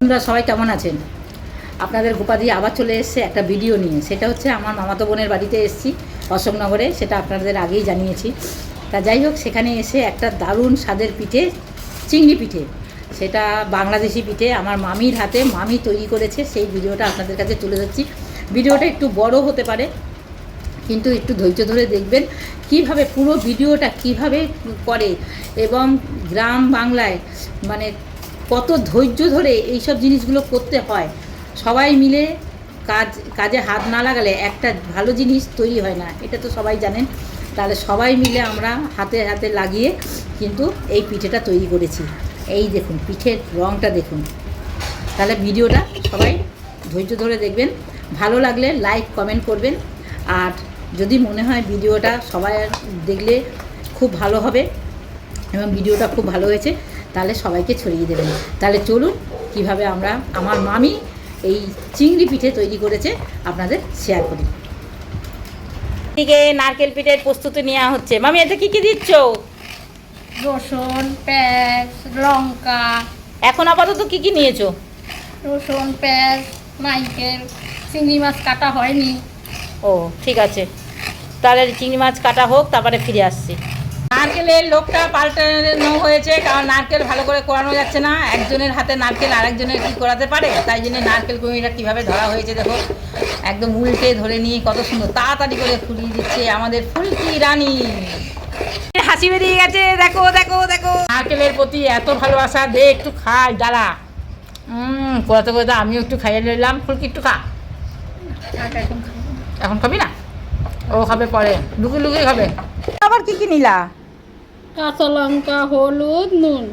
আপনারা সবাই কেমন আছেন? আপনাদের গোপাদি আবার চলে এসেছে একটা ভিডিও নিয়ে। সেটা হচ্ছে আমার মামাতো বোনের বাড়িতে এসেছি অশোকনগরে, সেটা আপনাদের আগেই জানিয়েছি। তা যাই হোক, সেখানে এসে একটা দারুণ স্বাদের পিঠে, চিংড়ি পিঠে, সেটা বাংলাদেশি পিঠে আমার মামির হাতে, মামি তৈরি করেছে। সেই ভিডিওটা আপনাদের কাছে তুলে ধরছি। ভিডিওটা একটু বড় হতে পারে, কিন্তু একটু ধৈর্য ধরে দেখবেন কিভাবে পুরো ভিডিওটা কিভাবে করে, এবং গ্রাম বাংলায় মানে কত ধৈর্য ধরে এইসব জিনিসগুলো করতে হয়। সবাই মিলে কাজে হাত না লাগালে একটা ভালো জিনিস তৈরি হয় না, এটা তো সবাই জানেন। তাহলে সবাই মিলে আমরা হাতে হাতে লাগিয়ে কিন্তু এই পিঠেটা তৈরি করেছি। এই দেখুন পিঠের রঙটা দেখুন। তাহলে ভিডিওটা সবাই ধৈর্য ধরে দেখবেন, ভালো লাগলে লাইক কমেন্ট করবেন। আর যদি মনে হয় ভিডিওটা সবাই দেখলে খুব ভালো হবে এবং ভিডিওটা খুব ভালো হয়েছে, তাহলে সবাইকে ছড়িয়ে দেবেন। তাহলে চলুন কিভাবে আমার মামি এই চিংড়ি পিঠে তৈরি করেছে আপনাদের শেয়ার করি। এদিকে নারকেল পিঠের প্রস্তুতি নেওয়া হচ্ছে। মামি এতে কী কী দিচ্ছ? রসুন, পেঁয়াজ, লঙ্কা। এখন আপাতত কী কী নিয়েছো? রসুন, পেঁয়াজ, নারকেল, চিংড়ি মাছ কাটা হয়নি। ও ঠিক আছে, তাহলে চিংড়ি মাছ কাটা হোক, তারপরে ফিরে আসছি। নারকেলের লোকটা পাল্টানো হয়েছে, কারণ নারকেল ভালো করে কোরানো যাচ্ছে না। একজনের হাতে নারকেল আরেকজনের কি করাতে পারে, তাই জন্য নারকেল কুড়িটা কীভাবে ধরা হয়েছে দেখো, একদম উল্টে ধরে নিয়ে কত সুন্দর তাড়াতাড়ি করে ফুলিয়ে দিচ্ছে আমাদের ফুলকি রানী। হাসি বেরিয়ে গেছে, দেখো দেখো দেখো। নারকেলের প্রতি এত ভালোবাসা, দে একটু খাই দাঁড়া। কোথাতে কোথাতে আমিও একটু খাইয়ে নিলাম। ফুলকি একটু খা। এখন খাবি না? ও খাবে পরে, লুকিয়ে লুকিয়ে খাবে। আবার কি কি নিলা? কাঁচা লঙ্কা, হলুদ, নুন।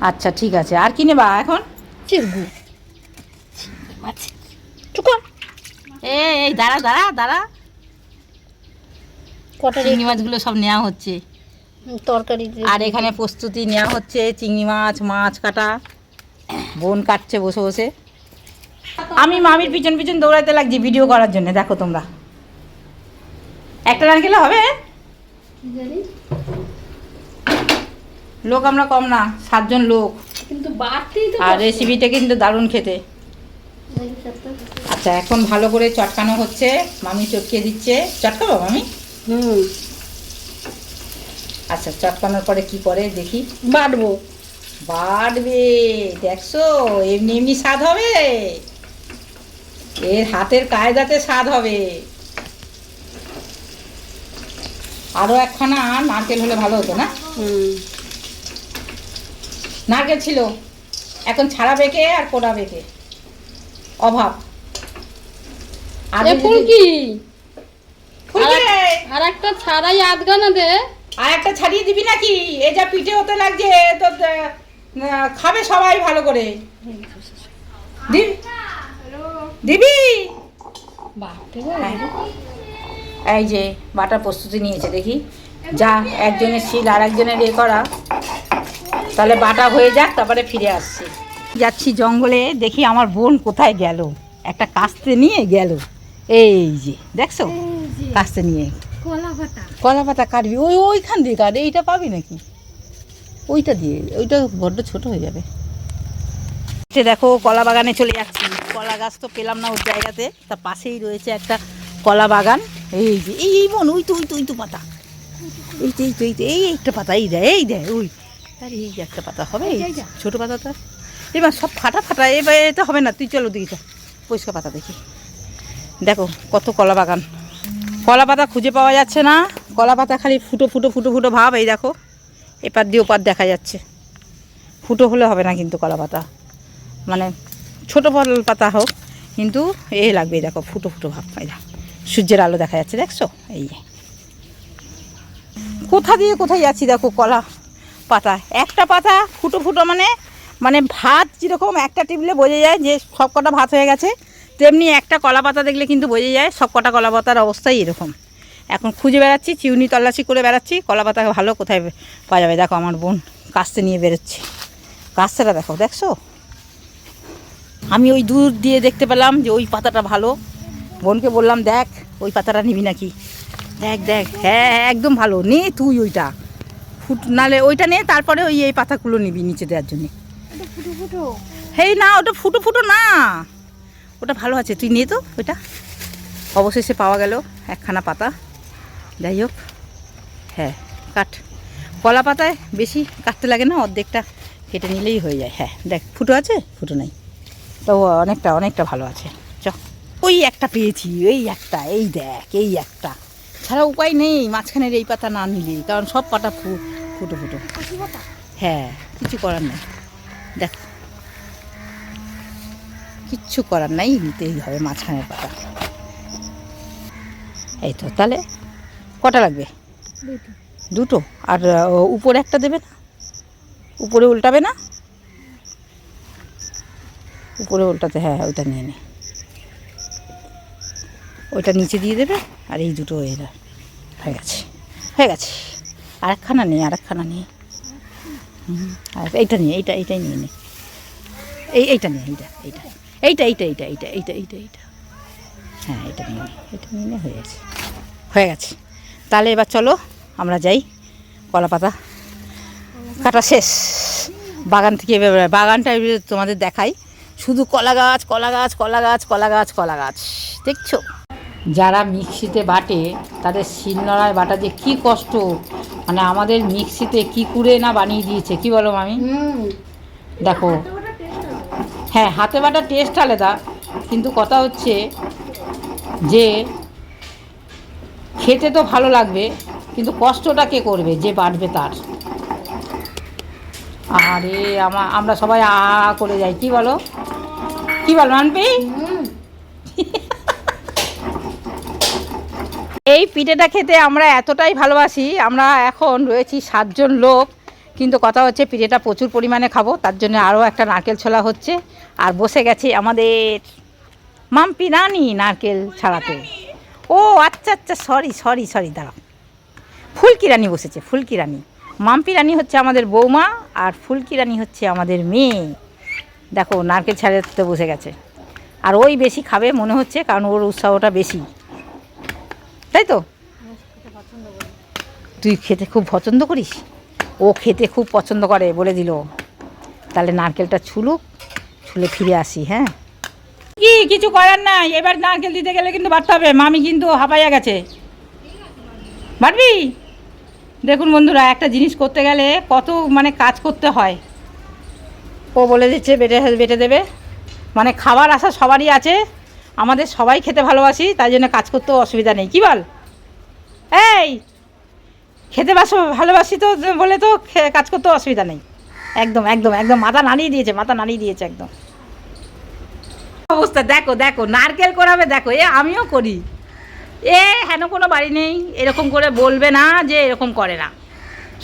আচ্ছা ঠিক আছে, আর কি নেবা এখন? চিরগু। এই দাঁড়া দাঁড়া দাঁড়া, কটা চিংড়ি মাছগুলো সব নেওয়া হচ্ছে। তরকারি আর এখানে প্রস্তুতি নেওয়া হচ্ছে চিংড়ি মাছ, মাছ কাটা, বোন কাটছে বসে বসে। আমি মামির পিছন পিছন দৌড়াতে লাগছি ভিডিও করার জন্য। দেখো তোমরা, একটা নারকেলে হবে? লোক আমরা কম না, 7 জন লোক, কিন্তু বাড়তি তো। আর রেসিপিটা কিন্তু দারুণ খেতে। আচ্ছা এখন ভালো করে চটকানো হচ্ছে, মামি চটকিয়ে দিচ্ছে। চটকাবো মামি? আচ্ছা চটকানোর পরে কি করে দেখি। বাড়বো। বাড়বে, দেখছো এমনি এমনি স্বাদ হবে, এর হাতের কায়দাতে স্বাদ হবে। আরো একখানা নারকেল হলে ভালো হতো না? নারকেল ছিল, এখন ছাড়া বেঁকে আর কোড়া বেঁকে অভাব। আর ফুলকি আর একটা ছাড়াই আধগানা দে। আর একটা ছাড়িয়ে দিবি নাকি? এ যা পিঠে হতে লাগছে তো খাবে সবাই ভালো করে। দিবি? এই যে বাটার প্রস্তুতি নিয়েছে দেখি, যা একজনের শিল আর একজনের এ করা, তাহলে বাটা হয়ে যাক, তারপরে ফিরে আসছি। যাচ্ছি জঙ্গলে, দেখি আমার বোন কোথায় গেল, একটা কাস্তে নিয়ে গেল। এই যে দেখছো কাস্তে নিয়ে কলা পাতা কাটবি, ওইখান দিয়ে কাট, এইটা পাবি নাকি? ওইটা দিয়ে, ওইটা বড্ড ছোট হয়ে যাবে। দেখো কলা বাগানে চলে যাচ্ছি, কলা গাছ তো পেলাম না ওর জায়গাতে, তার পাশেই রয়েছে একটা কলা বাগান। এই যে এই বোন, ওই তো পাতা, এই তো এই একটা পাতা, এই দেয় ওই, আরে এই যে একটা পাতা হবে, ছোটো পাতাটা এবার সব ফাটা ফাটা, এবার এটা হবে না, তুই চলো দিকে চল, পরিষ্কার পাতা দেখি। দেখো কত কলা বাগান, কলা পাতা খুঁজে পাওয়া যাচ্ছে না, কলা পাতা খালি ফুটো ফুটো ফুটো ফুটো ভাব। এই দেখো এপার দিয়ে ওপার দেখা যাচ্ছে, ফুটো হলে হবে না কিন্তু কলা পাতা, মানে ছোটো পাতা হোক কিন্তু এ লাগবে। দেখো ফুটো ফুটো ভাব, এই দেখো সূর্যের আলো দেখা যাচ্ছে, দেখছো? এই কোথা দিয়ে কোথায় যাচ্ছি দেখো, কলা পাতা, একটা পাতা ফুটো ফুটো, মানে ভাত যেরকম একটা টিপলে বোঝা যায় যে সব কটা ভাত হয়ে গেছে, তেমনি একটা কলা পাতা দেখলে কিন্তু বোঝা যায় সব কটা কলা পাতার অবস্থাই এরকম। এখন খুঁজে বেড়াচ্ছি, চিউনি তল্লাশি করে বেড়াচ্ছি কলা পাতা ভালো কোথায় পাওয়া যাবে। দেখো আমার বোন কাস্তে নিয়ে বেরোচ্ছে, কাস্তেটা দেখছো? আমি ওই দূর দিয়ে দেখতে পেলাম যে ওই পাতাটা ভালো, বোনকে বললাম দেখ ওই পাতাটা নিবি নাকি, দেখ হ্যাঁ একদম ভালো, নে তুই ওইটা নালে ওইটা নে, তারপরে এই পাতাগুলো নিবি নিচে দেওয়ার জন্যে। হেই না, ওটা ফুটো ফুটো না, ওটা ভালো আছে, তুই নিয়ে তো ওইটা। অবশেষে পাওয়া গেল একখানা পাতা। যাই হোক, হ্যাঁ কাট। কলা পাতায় বেশি কাটতে লাগে না, অর্ধেকটা কেটে নিলেই হয়ে যায়। হ্যাঁ দেখ, ফুটো আছে, ফুটো নেই, তো অনেকটা অনেকটা ভালো আছে। চ, ওই একটা পেয়েছি, এই একটা, এই দেখ, এই একটা ছাড়া উপায় নেই মাঝখানের এই পাতা না নিলে, কারণ সব পাতা ফুটো ফুটো। হ্যাঁ, কিছু করার নেই, দেখ কিচ্ছু করার নাই, নিতেই হবে মাঝখানের পাতা। এই তো, তাহলে কটা লাগবে? দুটো। আর উপরে একটা দেবে না? উপরে উল্টাবে না? উপরে উল্টাতে, হ্যাঁ ওইটা নিয়ে নে, ওইটা নিচে দিয়ে দেবে, আর এই দুটো এরা হয়ে গেছে, হয়ে গেছে। আরেকখানা নিয়ে, আরেকখানা নিয়ে, আর এইটা নিয়ে, এইটাই নিয়ে নে, এইটা নিয়ে, এইটা, হ্যাঁ এটা নিয়ে নে, এটা নিয়ে নে, হয়ে গেছে, হয়ে গেছে। তাহলে এবার চলো আমরা যাই, কলা পাতা কাটা শেষ। বাগান থেকে বাগানটা তোমাদের দেখাই, শুধু কলা গাছ, কলা গাছ, কলা গাছ, কলা গাছ, কলা গাছ, দেখছো? যারা মিক্সিতে বাটে তাদের শিলনোড়ায় বাটা যে কী কষ্ট, মানে আমাদের মিক্সিতে কী করে না বানিয়ে দিয়েছে, কি বলো মামি? দেখো, হ্যাঁ হাতে বাটা টেস্ট আলাদা, কিন্তু কথা হচ্ছে যে খেতে তো ভালো লাগবে, কিন্তু কষ্টটা কে করবে? যে বাটবে তার। আরে আমরা সবাই আ করে যাই, কি বলো, কি বল মানপি? এই পিঠেটা খেতে আমরা এতটাই ভালোবাসি, আমরা এখন রয়েছি 7 জন লোক, কিন্তু কথা হচ্ছে পিঠেটা প্রচুর পরিমাণে খাবো, তার জন্য আরও একটা নারকেল ছোলা হচ্ছে। আর বসে গেছে আমাদের মাম্পি রানী নারকেল ছাড়াতে। ও আচ্ছা আচ্ছা, সরি দাঁড়াও, ফুলকি রানী বসেছে, ফুলকি রানী। মাম্পি রানী হচ্ছে আমাদের বৌমা, আর ফুলকি রানী হচ্ছে আমাদের মেয়ে। দেখো নারকেল ছাড়াতে বসে গেছে, আর ওই বেশি খাবে মনে হচ্ছে, কারণ ওর উৎসাহটা বেশি, তাই তো? তুই খেতে খুব পছন্দ করিস? ও খেতে খুব পছন্দ করে বলে দিল। তাহলে নারকেলটা ছুলে ফিরে আসি। হ্যাঁ, কি কিছু করার নাই, এবার নারকেল দিতে গেলে কিন্তু বাড়তে হবে, মামি কিন্তু হাঁপাইয়া গেছে। বাড়বি? দেখুন বন্ধুরা, একটা জিনিস করতে গেলে কত মানে কাজ করতে হয়। ও বলে দিচ্ছে বেটে দেবে, মানে খাবার আশা সবারই আছে, আমাদের সবাই খেতে ভালোবাসি, তাই জন্য কাজ করতেও অসুবিধা নেই, কি বল? এই খেতে ভালোবাসি তো বলে তো কাজ করতেও অসুবিধা নেই। একদম একদম একদম মাথা নাড়িয়ে দিয়েছে একদম। অবস্থা দেখো, নারকেল করাবে, দেখো এ আমিও করি, হেন কোনো বাড়ি নেই এরকম করে বলবে না যে এরকম করে না,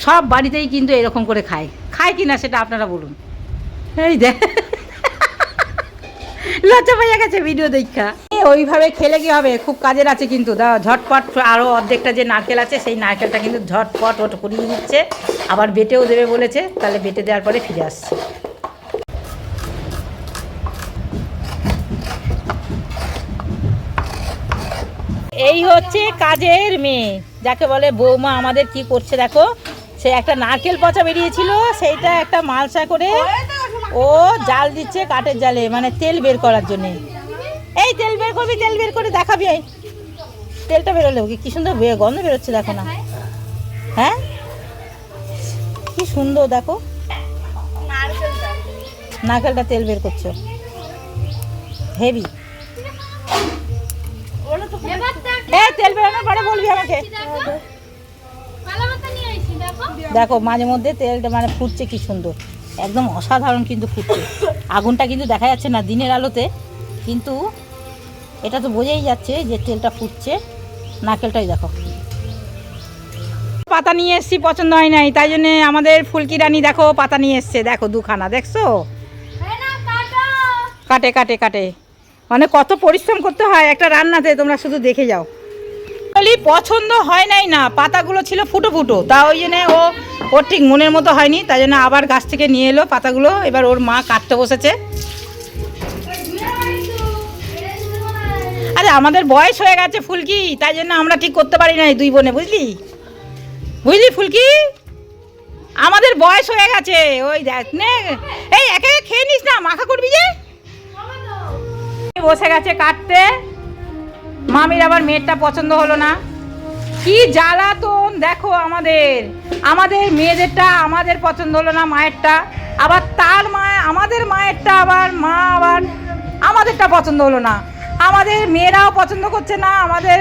সব বাড়িতেই কিন্তু এরকম করে খায় কি না সেটা আপনারা বলুন। এই দেখ লজ্জা পাইয়া গেছে ভিডিও দেখা। ওইভাবে খেলে কি হবে, খুব কাজের আছে কিন্তু, ঝটপট আরও অর্ধেকটা যে নারকেল আছে সেই নারকেলটা কিন্তু ঝটপট ওটা করিয়ে দিচ্ছে, আবার বেটেও দেবে বলেছে, তাহলে বেটে দেওয়ার পরে ফিরে আসছে। এই হচ্ছে কাজের মেয়ে, যাকে বলে বৌমা। আমাদের কি করছে দেখো, সে একটা নারকেল পচা বেরিয়েছিল, সেইটা একটা মালসা করে ও জাল দিচ্ছে কাঠের জালে, মানে তেল বের করার জন্যে। এই তেল বের করবি, তেল বের করে দেখাবি, এই তেলটা বেরোলে কি সুন্দর গন্ধ বেরোচ্ছে, দেখো না? হ্যাঁ কি সুন্দর, দেখো নারকেলটা তেল বের করছো, হেভি। এই তেল বেরোনোর পরে বলবি আমাকে। দেখো মাঝে মধ্যে তেলটা মানে ফুটছে, কি সুন্দর, একদম অসাধারণ কিন্তু ফুটছে। আগুনটা কিন্তু দেখা যাচ্ছে না দিনের আলোতে, কিন্তু এটা তো বোঝাই যাচ্ছে যে তেলটা ফুটছে। নারকেলটাই দেখো। পাতা নিয়ে এসছি, পছন্দ হয় নাই, তাই জন্য আমাদের ফুলকি রানী দেখো পাতা নিয়ে এসছে, দেখো দুখানা, দেখছো? কাটে মানে কত পরিশ্রম করতে হয় একটা রান্নাতে, তোমরা শুধু দেখে যাও। পছন্দ হয় নাই না, পাতাগুলো ছিল ফুটো, তা ওই জন্যে ওর ঠিক মনের মতো হয়নি, তাই জন্য আবার গাছ থেকে নিয়ে এলো পাতাগুলো, এবার ওর মা কাটতে বসেছে। আরে আমাদের বয়স হয়ে গেছে ফুলকি, তাই জন্য আমরা ঠিক করতে পারি না, দুই বোনে, বুঝলি ফুলকি? আমাদের বয়স হয়ে গেছে, ওই দেখ নে, এই একে খেয়ে নিস না, মাখা করবি যে। বসে গেছে কাটতে, মামির আবার মেয়েরটা পছন্দ হলো না, কি জ্বালাতন দেখো আমাদের মেয়েদেরটা আমাদের পছন্দ হলো না, মায়েরটা আবার তার মা, আমাদের মায়েরটা আবার মা আবার আমাদেরটা পছন্দ হলো না, আমাদের মেয়েরাও পছন্দ করছে না, আমাদের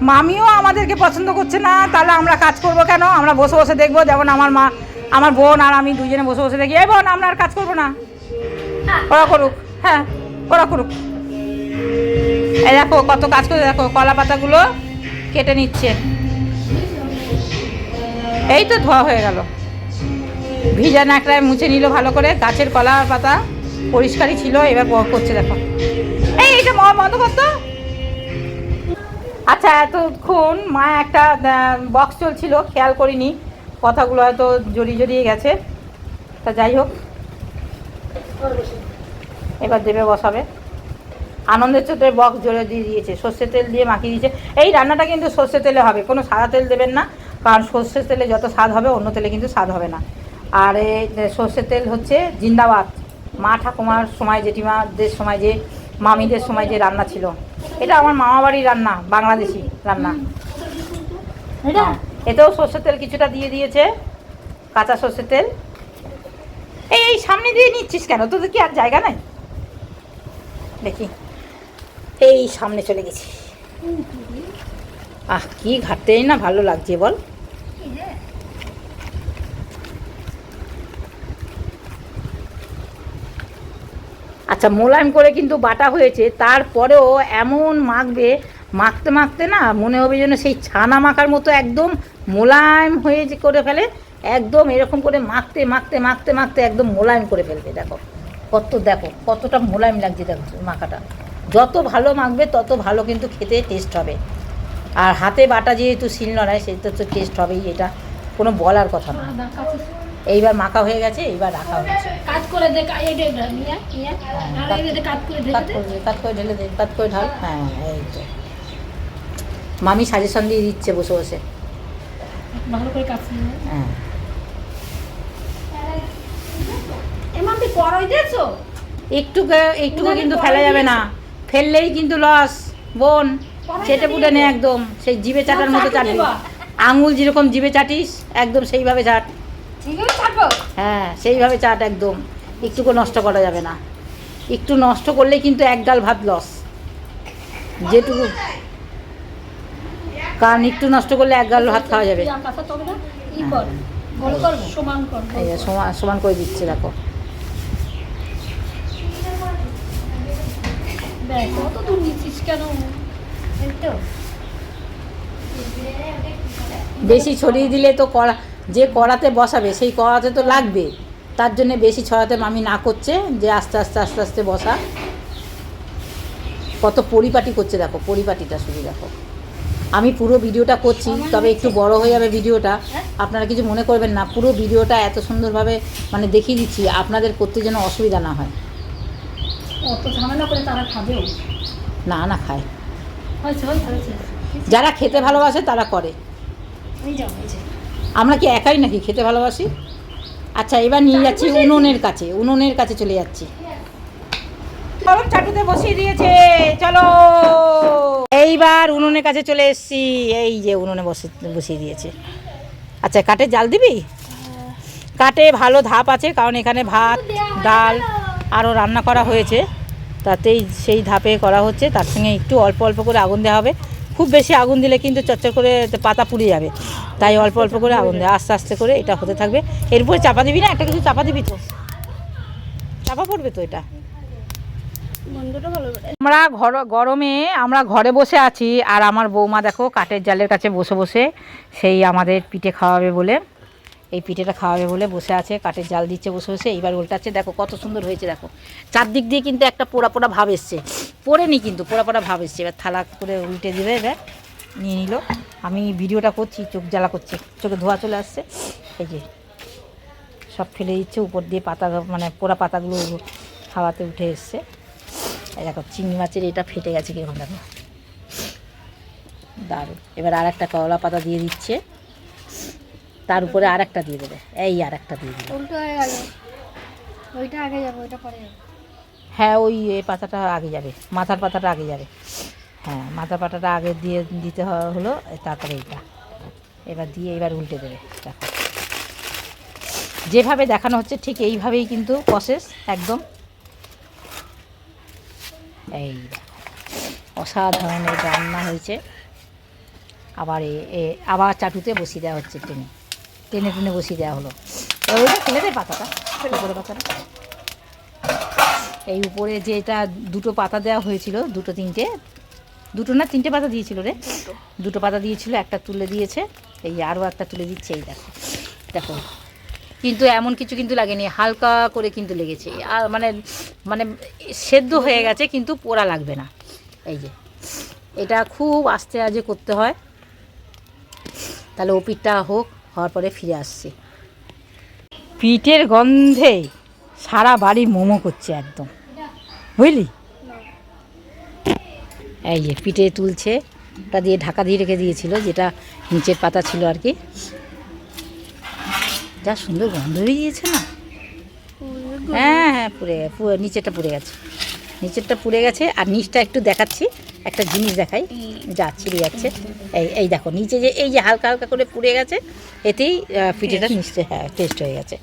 মামিও আমাদেরকে পছন্দ করছে না, তাহলে আমরা কাজ করবো কেন? আমরা বসে বসে দেখবো, যেমন আমার মা, আমার বোন আর আমি দুজনে বসে বসে দেখি, এই বোন আমরা আর কাজ করবো না, ওরা করুক, হ্যাঁ ওরা করুক। এই দেখো কত কাজ করে, দেখো কলা পাতাগুলো কেটে নিচ্ছে, এই তো ধোয়া হয়ে গেল, ভিজা নাকড়ায় মুছে নিল ভালো করে, গাছের কলা পাতা পরিষ্কারই ছিল, এবার করছে দেখো, এইটা বন্ধ করতো। আচ্ছা এতক্ষণ মা একটা বক্স চলছিল, খেয়াল করিনি, কথাগুলো হয়তো জড়িয়ে গেছে, তা যাই হোক এবার দেবে বসাবে, আনন্দের চোটে বক্স জোরে দিয়ে দিয়েছে, সর্ষের তেল দিয়ে মাখিয়ে দিয়েছে। এই রান্নাটা কিন্তু সর্ষের তেলে হবে, কোনো সাদা তেল দেবেন না, কারণ সর্ষের তেলে যত স্বাদ হবে অন্য তেলে কিন্তু স্বাদ হবে না। আর এই সর্ষের তেল হচ্ছে জিন্দাবাদ, মা ঠাকুমার সময়, জেঠিমাদের সময়, যে মামিদের সময় যে রান্না ছিল, এটা আমার মামা বাড়ির রান্না, বাংলাদেশি রান্না। হ্যাঁ, এতেও সর্ষের তেল কিছুটা দিয়ে দিয়েছে, কাঁচা সর্ষের তেল। এই সামনে দিয়ে নিচ্ছিস কেন, তোদের কি আর জায়গা নাই? দেখি এই সামনে চলে গেছি, আহ কি ঘাটতেই না ভালো লাগছে বল। আচ্ছা মোলায়েম করে কিন্তু বাটা হয়েছে, তারপরেও এমন মাখতে মাখতে না মনে হবে যেন সেই ছানা মাখার মতো একদম মোলায়েম হয়ে যে করে ফেলে, একদম এরকম করে মাখতে মাখতে মাখতে মাখতে একদম মোলায়েম করে ফেলবে। দেখো কতটা মোলায়েম লাগছে, দেখো মাখাটা যত ভালো মাখবে তত ভালো কিন্তু খেতে টেস্ট হবে। আর হাতে বাটা যেহেতু শিলনোড়ায়, সেটা তো টেস্ট হবেই, এটা কোনো বলার কথা না। এইবার মাখা হয়ে গেছে, এইবার রাখা হচ্ছে, কাজ করে দে, কাজ করে ঢেলে দে, কাজ করে ঢাল। হ্যাঁ এই তো মামি সাজেশন দিয়ে দিচ্ছে বসে বসে, ভালো করে কাজ। হ্যাঁ একটুকু কিন্তু ফেলা যাবে না, ফেললেই কিন্তু লস বোন, চেটে পুটে নে একদম, সেই জিভে চাটার মতো চাটবি, আঙুল যেরকম জিভে চাটিস একদম সেইভাবে চাট, হ্যাঁ সেইভাবে চাট একদম, একটুকু নষ্ট করা যাবে না, একটু নষ্ট করলে কিন্তু এক গাল ভাত লস, যেটুকু, কারণ একটু নষ্ট করলে এক গাল ভাত খাওয়া যাবে। সমান করে দিচ্ছে, দেখো বেশি ছড়িয়ে দিলে তো যে কড়াতে বসাবে সেই কড়াতে তো লাগবে, তার জন্য বেশি ছড়াতে মামি না করছে, যে আস্তে আস্তে আস্তে আস্তে বসা, কত পরিপাটি করছে দেখো, পরিপাটিটা শুধু দেখো। আমি পুরো ভিডিওটা করছি, তবে একটু বড় হয়ে যাবে ভিডিওটা, আপনারা কিছু মনে করবেন না, পুরো ভিডিওটা এত সুন্দরভাবে মানে দেখিয়ে দিচ্ছি, আপনাদের করতে যেন অসুবিধা না হয়। অত ঝামেলা করে তারা খাবেও না খায়, যারা খেতে ভালোবাসে তারা করে, আমরা কি একাই নাকি খেতে ভালোবাসি। আচ্ছা এবার নিয়ে যাচ্ছি উনুনের কাছে চলে যাচ্ছি, গরম চাটুতে বসিয়ে দিয়েছে, চলো এইবার উনুনের কাছে চলে এসেছি, এই যে উনুনে বসিয়ে দিয়েছে। আচ্ছা কাঠে জাল দিবি, কাঠে ভালো ধাপ আছে, কারণ এখানে ভাত ডাল আরও রান্না করা হয়েছে, তাতেই সেই ধাপে করা হচ্ছে, তার সঙ্গে একটু অল্প অল্প করে আগুন দেওয়া হবে, খুব বেশি আগুন দিলে কিন্তু চচ্চর করে পাতা পুড়ে যাবে, তাই অল্প অল্প করে আগুন দেয়, আস্তে আস্তে করে এটা হতে থাকবে। এরপরে চাপা দিবি না, একটা কিছু চাপা দিবি তো, চাপা পড়বে তো এটা। আমরা গরমে আমরা ঘরে বসে আছি, আর আমার বৌমা দেখো কাঠের জালের কাছে বসে বসে সেই আমাদের পিঠে খাওয়াবে বলে, এই পিঠেটা খাওয়াবে বলে বসে আছে, কাঠের জাল দিচ্ছে বসে বসে, এইবার উল্টাচ্ছে, দেখো কত সুন্দর হয়েছে, দেখো চারদিক দিয়ে কিন্তু একটা পোড়া পোড়া ভাব এসছে, পড়েনি কিন্তু পোড়া পোড়া ভাব এসছে, এবার থালা করে উল্টে দিবে, এবার নিয়ে নিল। আমি ভিডিওটা করছি, চোখ জ্বালা করছে, চোখে ধোয়া চলে আসছে, এই যে সব ফেলে দিচ্ছে, উপর দিয়ে পাতা মানে পোড়া পাতাগুলো হাওয়াতে উঠে এসছে। এই দেখো চিংড়ি মাছের এটা ফেটে গেছে কীরকম, দেখো দারুণ। এবার আর একটা কলা পাতা দিয়ে দিচ্ছে, তার উপরে আর একটা দিয়ে দেবে, এই আর একটা দিয়ে দেবে। উল্টো হয়ে গেল, ওইটা আগে যাবে, ওইটা পরে যাবে। হ্যাঁ ওই এই পাতাটা আগে যাবে, মাথার পাতাটা আগে যাবে। হ্যাঁ মাথার পাতাটা আগে দিয়ে দিতে হলো, তারপরে এইটা এবার দিয়ে এবার উল্টে দেবে। দেখো যেভাবে দেখানো হচ্ছে ঠিক এইভাবেই কিন্তু প্রসেস একদম। এই দেখো অসাধারণের রান্না হয়েছে। আবার আবার চাটুতে বসিয়ে দেওয়া হচ্ছে, টেনে টেনে টেনে বসিয়ে দেওয়া হলো। এবার ওইটা ফেলে দেয় পাতাটা, উপরে পাতাটা। এই উপরে যেটা দুটো পাতা দেওয়া হয়েছিল, দুটো না তিনটে পাতা দিয়েছিল রে, দুটো পাতা দিয়েছিল, একটা তুলে দিয়েছে, এই আরও একটা তুলে দিচ্ছে। এই দেখো দেখো কিন্তু এমন কিছু কিন্তু লাগেনি, হালকা করে কিন্তু লেগেছে, আর মানে মানে সেদ্ধ হয়ে গেছে কিন্তু পোড়া লাগবে না। এই যে এটা খুব আস্তে আজে করতে হয়। তাহলে ও পিঠটা হওয়ার পরে ফিরে আসছি। পিঠের গন্ধে সারা বাড়ি মোমো করছে একদম, বুঝলি? এই যে পিঠে তুলছে, ওটা দিয়ে ঢাকা দিয়ে রেখে দিয়েছিল, যেটা নিচের পাতা ছিল আর কি। যা সুন্দর গন্ধ বেরিয়েছে না। হ্যাঁ হ্যাঁ নিচেরটা পুড়ে গেছে, নিচেরটা পুড়ে গেছে। আর নিচটা একটু দেখাচ্ছি, একটা জিনিস দেখাই, যা ছিঁড়ে যাচ্ছে। এই দেখো নিচে যে এই যে হালকা হালকা করে পুড়ে গেছে, এতেই পিঠেটা নিচে হ্যাঁ টেস্ট হয়ে গেছে।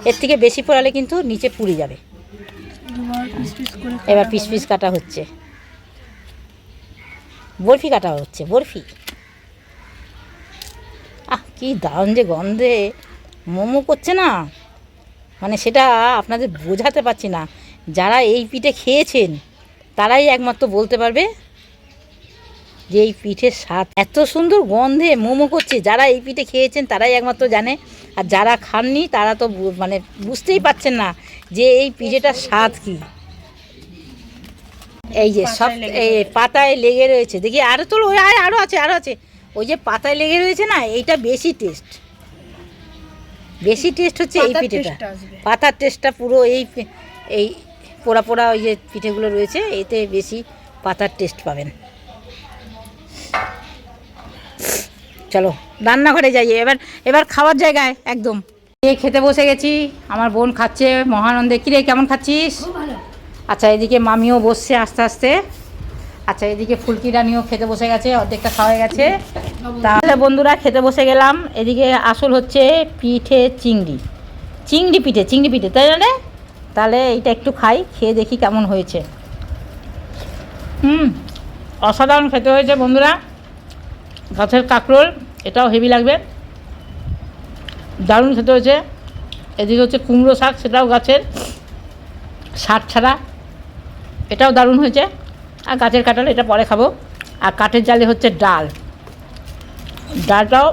এর থেকে বেশি পোড়ালে কিন্তু নিচে পুড়ে যাবে। এবার পিস পিস কাটা হচ্ছে, বরফি কাটা হচ্ছে, বরফি। কি দারুণ যে গন্ধে মোমো করছে না, মানে সেটা আপনাদের বোঝাতে পারছি না। যারা এই পিঠে খেয়েছেন তারাই একমাত্র বলতে পারবে যে এই পিঠের স্বাদ। এত সুন্দর গন্ধে মোমো করছে, যারা এই পিঠে খেয়েছেন তারাই একমাত্র জানে। আর যারা খাননি তারা তো মানে বুঝতেই পারছেন না যে এই পিঠেটার স্বাদ কী। এই যে সব এই পাতায় লেগে রয়েছে, দেখি আরও তো আরও আছে, আরও আছে। ওই যে পাতায় লেগে রয়েছে না, এইটা বেশি টেস্ট হচ্ছে এই পিঠেটা। পাতার টেস্টটা পুরো এই পোড়া পোড়া ওই যে পিঠেগুলো রয়েছে, এতে বেশি পাতার টেস্ট পাবেন। চলো রান্নাঘরে যাই, এবার খাওয়ার জায়গায় একদম খেতে বসে গেছি। আমার বোন খাচ্ছে মহানন্দে। কিরে কেমন খাচ্ছিস? আচ্ছা এদিকে মামিও বসছে আস্তে আস্তে। আচ্ছা এদিকে ফুলকি রানিও খেতে বসে গেছে, অর্ধেকটা খাওয়া গেছে। তাহলে বন্ধুরা খেতে বসে গেলাম। এদিকে আসল হচ্ছে পিঠে চিংড়ি পিঠে, তাই না? তাহলে এইটা একটু খাই, খেয়ে দেখি কেমন হয়েছে। অসাধারণ খেতে হয়েছে বন্ধুরা। গাছের কাঁকরোল, এটাও হেভি লাগবে, দারুণ খেতে হয়েছে। এদিকে হচ্ছে কুমড়ো শাক, সেটাও গাছের, শাক ছাড়া, এটাও দারুণ হয়েছে। আর গাছের কাঁঠাল, এটা পরে খাবো। আর কাঠের জালে হচ্ছে ডালটাও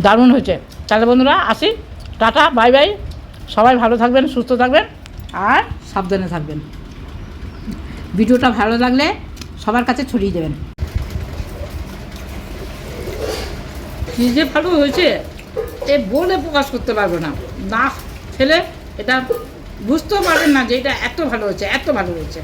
দারুণ হয়েছে। তাহলে বন্ধুরা আসি, টাটা, বাই বাই। সবাই ভালো থাকবেন, সুস্থ থাকবেন আর সাবধানে থাকবেন। ভিডিওটা ভালো লাগলে সবার কাছে ছড়িয়ে দেবেন। কী যে ভালো হয়েছে বলে প্রকাশ করতে পারবো না, না খেলে এটা বুঝতেও পারবেন না যে এটা এত ভালো হয়েছে।